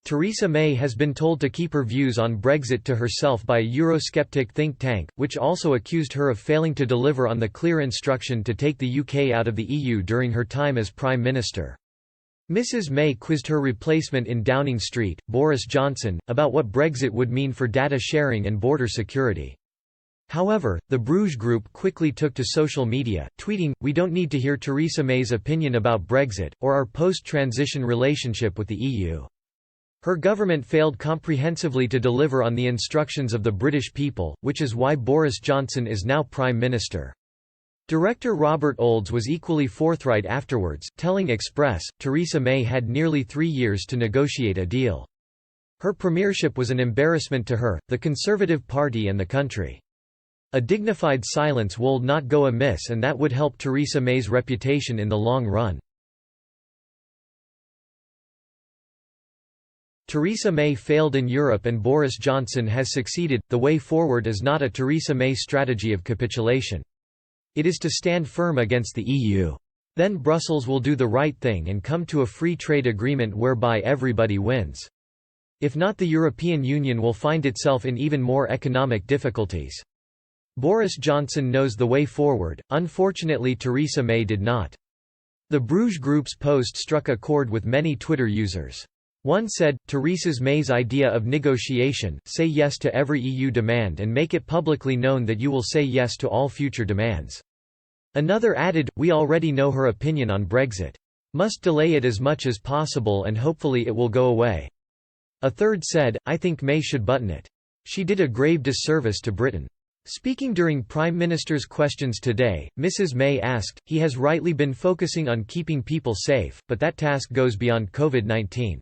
Theresa May has been told to keep her views on Brexit to herself by a Eurosceptic think tank, which also accused her of failing to deliver on the clear instruction to take the UK out of the EU during her time as Prime Minister. Mrs May quizzed her replacement in Downing Street, Boris Johnson, about what Brexit would mean for data sharing and border security. However, the Bruges Group quickly took to social media, tweeting, "We don't need to hear Theresa May's opinion about Brexit, or our post-transition relationship with the EU. Her government failed comprehensively to deliver on the instructions of the British people, which is why Boris Johnson is now Prime Minister." Director Robert Olds was equally forthright afterwards, telling Express, Theresa May had nearly 3 years to negotiate a deal. Her premiership was an embarrassment to her, the Conservative Party and the country. A dignified silence would not go amiss, and that would help Theresa May's reputation in the long run. Theresa May failed in Europe and Boris Johnson has succeeded. The way forward is not a Theresa May strategy of capitulation. It is to stand firm against the EU. Then Brussels will do the right thing and come to a free trade agreement whereby everybody wins. If not, the European Union will find itself in even more economic difficulties. Boris Johnson knows the way forward, unfortunately Theresa May did not. The Bruges Group's post struck a chord with many Twitter users. One said, "Theresa May's idea of negotiation, say yes to every EU demand and make it publicly known that you will say yes to all future demands." Another added, "We already know her opinion on Brexit. Must delay it as much as possible and hopefully it will go away." A third said, "I think May should button it. She did a grave disservice to Britain." Speaking during Prime Minister's Questions Today, Mrs May asked, "He has rightly been focusing on keeping people safe, but that task goes beyond COVID-19.